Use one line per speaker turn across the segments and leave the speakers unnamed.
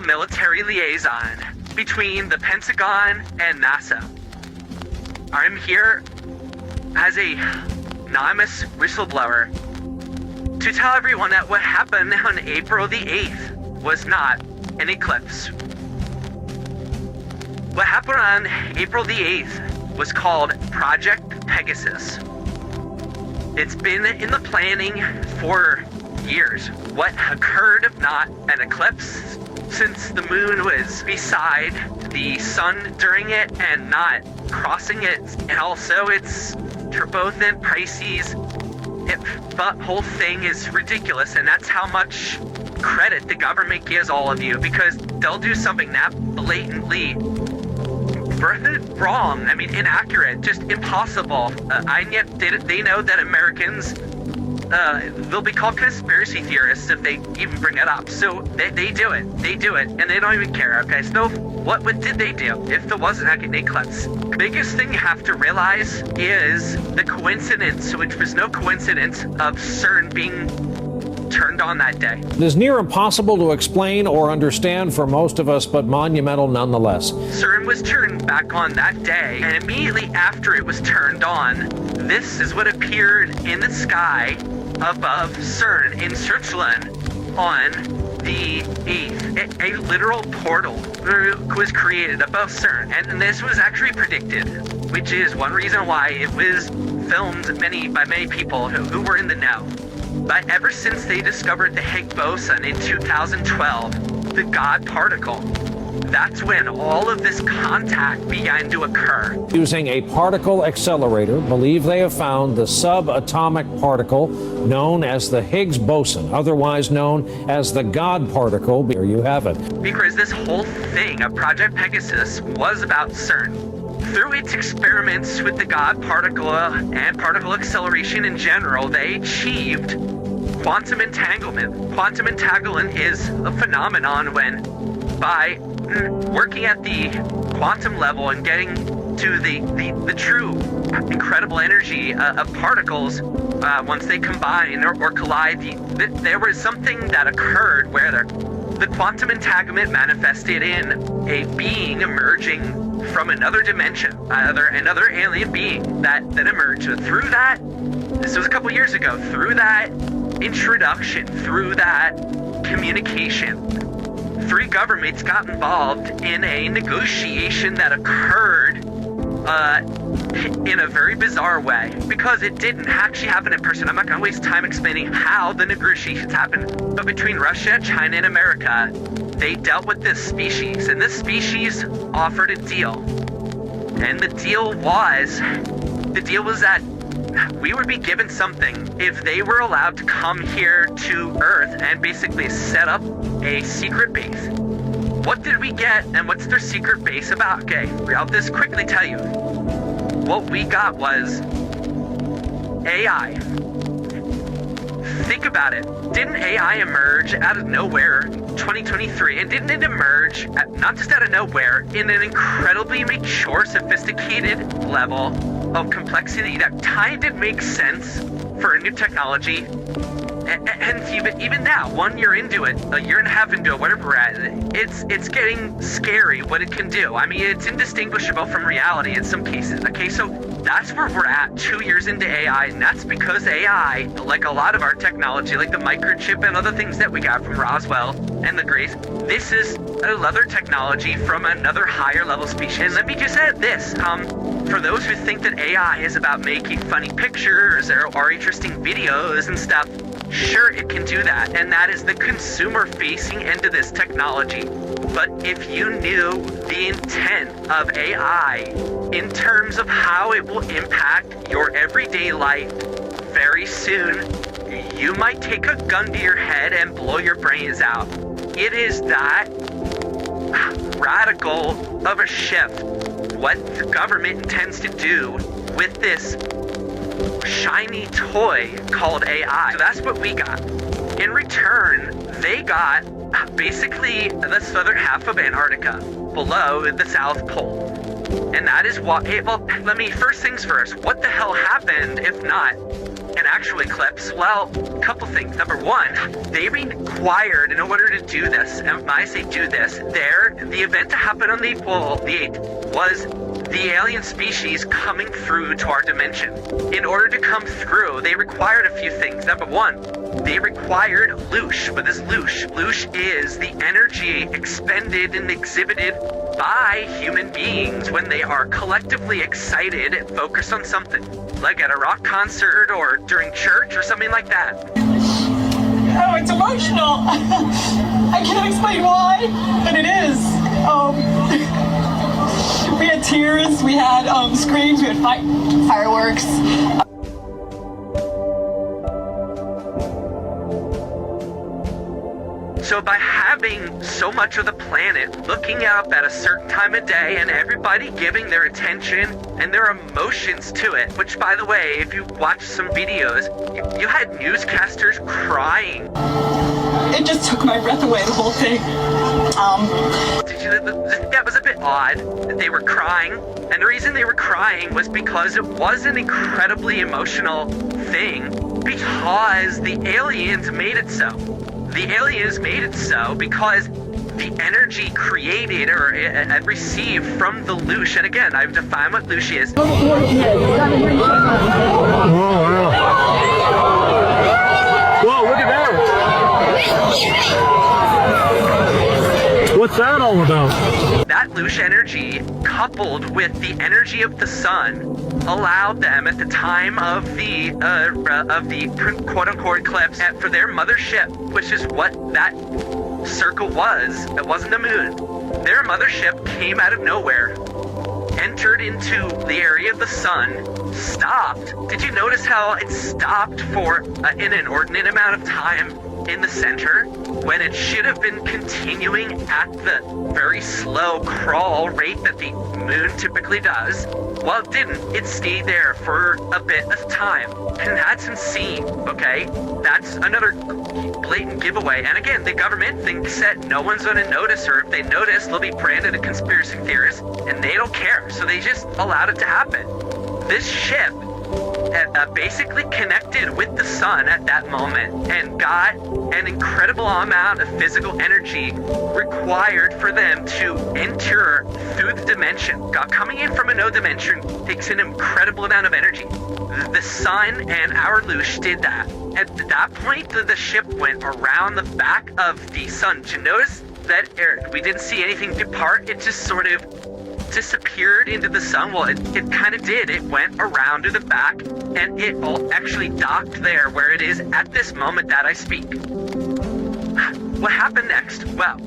military liaison between the Pentagon and NASA. I'm here as a anonymous whistleblower to tell everyone that what happened on April the 8th was not an eclipse. What happened on April the 8th was called Project Pegasus. It's been in the planning for years. What occurred, if not an eclipse, since the moon was beside the sun during it and not crossing it, and also it's turbulent, Pisces. The whole thing is ridiculous, and that's how much credit the government gives all of you, because they'll do something that blatantly wrong, inaccurate, just impossible, and yet they know that Americans, they'll be called conspiracy theorists if they even bring it up. So they do it, and they don't even care, okay? So what did they do if there wasn't an eclipse? The biggest thing you have to realize is the coincidence, which was no coincidence, of CERN being turned on that day.
It is near impossible to explain or understand for most of us, but monumental nonetheless.
CERN was turned back on that day, and immediately after it was turned on, this is what appeared in the sky above CERN in Switzerland on the 8th. A literal portal was created above CERN, and this was actually predicted, which is one reason why it was filmed by many people who were in the know. But ever since they discovered the Higgs boson in 2012, the God particle, that's when all of this contact began to occur.
Using a particle accelerator, believe they have found the subatomic particle known as the Higgs boson, otherwise known as the God particle. There you have it.
Because this whole thing of Project Pegasus was about CERN. Through its experiments with the God particle and particle acceleration in general, they achieved quantum entanglement. Quantum entanglement is a phenomenon when, by working at the quantum level and getting to the true incredible energy of particles, once they combine or collide, there was something that occurred where the quantum entanglement manifested in a being emerging from another dimension, another alien being that emerged. Through that, this was a couple years ago, through that introduction, through that communication, three governments got involved in a negotiation that occurred in a very bizarre way, because it didn't actually happen in person. I'm not going to waste time explaining how the negotiations happened, but between Russia, China, and America, they dealt with this species, and this species offered a deal. And the deal was that we would be given something if they were allowed to come here to Earth and basically set up a secret base. What did we get, and what's their secret base about? Okay, I'll just quickly tell you. What we got was AI. Think about it. Didn't AI emerge out of nowhere in 2023? And didn't it emerge, not just out of nowhere, in an incredibly mature, sophisticated level of complexity that kind of makes sense for a new technology? And even now, 1 year into it, a year and a half into it, whatever we're at, it's getting scary what it can do. It's indistinguishable from reality in some cases. Okay, so that's where we're at 2 years into AI, and that's because AI, like a lot of our technology, like the microchip and other things that we got from Roswell and the Grace, this is another technology from another higher level species. And let me just add this, for those who think that AI is about making funny pictures or interesting videos and stuff, sure, it can do that, and that is the consumer-facing end of this technology. But if you knew the intent of AI in terms of how it will impact your everyday life very soon, you might take a gun to your head and blow your brains out. It is that radical of a shift what the government intends to do with this shiny toy called AI. So that's what we got. In return, they got basically the southern half of Antarctica, below the South Pole. And that is what, first things first, what the hell happened if not an actual eclipse? Well, a couple things. Number one, they required, in order to do this, and when I say do this, the event to happen on the 8th was the alien species coming through to our dimension. In order to come through, they required a few things. Number one, they required loosh. What is loosh? Loosh is the energy expended and exhibited by human beings when they are collectively excited and focused on something, like at a rock concert or during church or something like that.
Oh, it's emotional. I can't explain why, but it is. We had tears, we had screams, we had fireworks.
So by having so much of the planet looking up at a certain time of day and everybody giving their attention and their emotions to it, which, by the way, if you watch some videos, you had newscasters crying.
It just took my breath away, the whole thing.
That was a bit odd that they were crying, and the reason they were crying was because it was an incredibly emotional thing, because the aliens made it so. The aliens made it so because the energy created or received from the loosh, and again, I've defined what loosh is.
Oh, wow. Whoa, look at that. What's that all about?
That loosh energy, coupled with the energy of the sun, allowed them at the time of the quote-unquote eclipse for their mothership, which is what that circle was. It wasn't a moon. Their mothership came out of nowhere, entered into the area of the sun, stopped. Did you notice how it stopped for an inordinate amount of time in the center when it should have been continuing at the very slow crawl rate that the moon typically does? Well, it didn't. It stayed there for a bit of time. And that's insane, okay? That's another blatant giveaway. And again, the government thinks that no one's going to notice, or if they notice, they'll be branded a conspiracy theorist, and they don't care. So they just allowed it to happen. This ship basically connected with the sun at that moment and got an incredible amount of physical energy required for them to enter through the dimension. Coming in from a no dimension takes an incredible amount of energy. The sun and our loosh did that. At that point, the ship went around the back of the sun. Did you notice that we didn't see anything depart? It just sort of disappeared into the sun. Well, it kind of did. It went around to the back, and it all actually docked there where it is at this moment that I speak. What happened next? Well,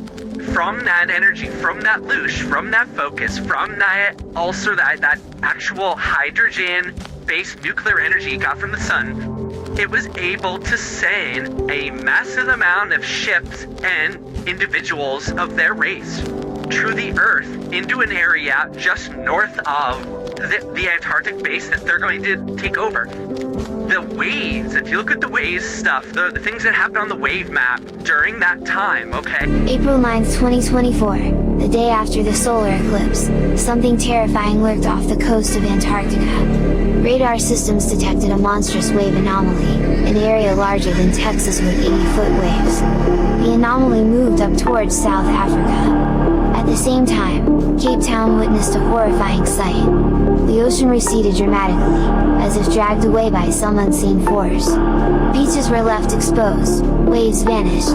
from that energy, from that loosh, from that focus, from that also that actual hydrogen-based nuclear energy it got from the sun, it was able to send a massive amount of ships and individuals of their race to the Earth into an area just north of the Antarctic base that they're going to take over. The waves, if you look at the waves stuff, the things that happen on the wave map during that time, okay?
April 9th, 2024, the day after the solar eclipse, something terrifying lurked off the coast of Antarctica. Radar systems detected a monstrous wave anomaly, an area larger than Texas with 80-foot waves. The anomaly moved up towards South Africa. At the same time, Cape Town witnessed a horrifying sight. The ocean receded dramatically, as if dragged away by some unseen force. Beaches were left exposed, waves vanished.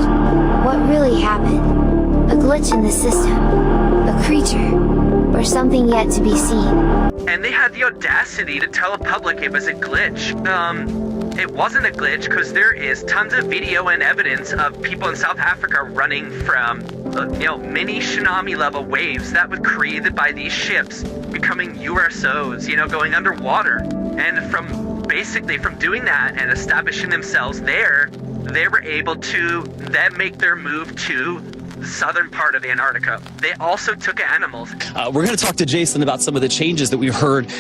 What really happened? A glitch in the system? A creature? Or something yet to be seen?
And they had the audacity to tell the public it was a glitch. It wasn't a glitch because there is tons of video and evidence of people in South Africa running from, mini tsunami level waves that were created by these ships becoming USOs, going underwater. And from doing that and establishing themselves there, they were able to then make their move to the southern part of Antarctica. They also took animals.
We're going to talk to Jason about some of the changes that we've heard.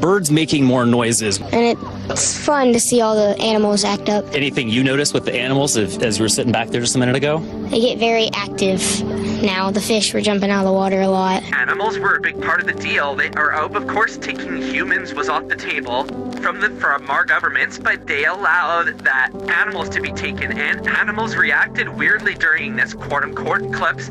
Birds making more noises.
And it's fun to see all the animals act up.
Anything you noticed with the animals as you were sitting back there just a minute ago?
They get very active now. The fish were jumping out of the water a lot.
Animals were a big part of the deal. Of course, taking humans was off the table from our governments, but they allowed that animals to be taken, and animals reacted weirdly during this quote-unquote eclipse.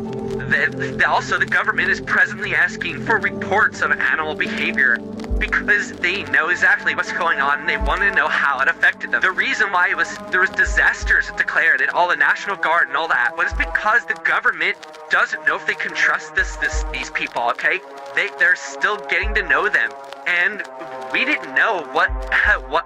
Also, the government is presently asking for reports of animal behavior because they know exactly what's going on and they want to know how it affected them. The reason why there was disasters declared and all the National Guard and all that was because the government doesn't know if they can trust these people, okay? They're still getting to know them, and we didn't know what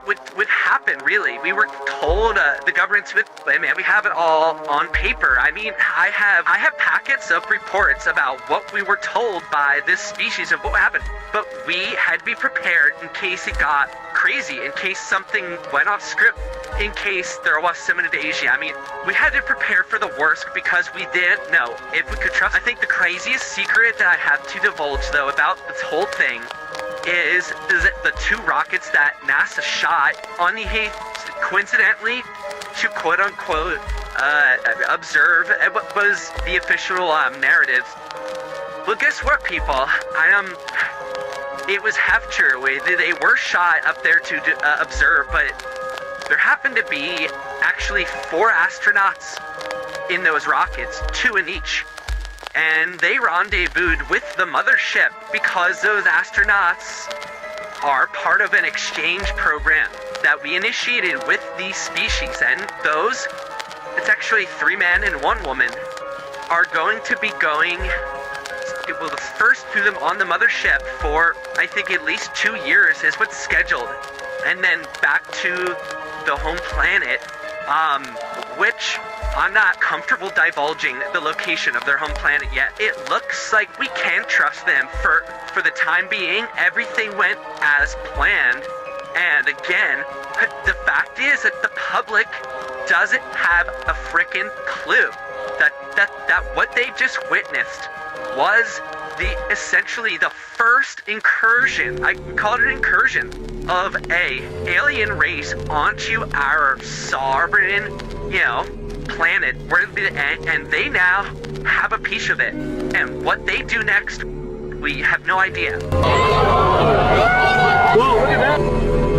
would happen, really. We were told the government's with, man, we have it all on paper. I mean, I have packets of reports about what we were told by this species of what happened, but we had to be prepared in case it got crazy, in case something went off script, in case there was some invasion. I mean, we had to prepare for the worst because we didn't know if we could trust. I think the craziest secret that I have to divulge, though, about this whole thing is that the two rockets that NASA shot on the coincidentally to quote-unquote observe what was the official narrative. Well, guess what, people? It was half true. They were shot up there to observe, but there happened to be actually 4 astronauts in those rockets, 2 in each. And they rendezvoused with the mothership because those astronauts are part of an exchange program that we initiated with these species. And those, it's actually 3 men and 1 woman, are going to be going, well, the first to them on the mothership for, I think, at least 2 years is what's scheduled. And then back to the home planet, which I'm not comfortable divulging the location of their home planet yet. It looks like we can trust them for the time being. Everything went as planned. And again, the fact is that the public doesn't have a frickin' clue that what they just witnessed was essentially the first incursion, I call it an incursion, of a alien race onto our sovereign, planet, and they now have a piece of it. And what they do next, we have no idea.
Whoa, look at that!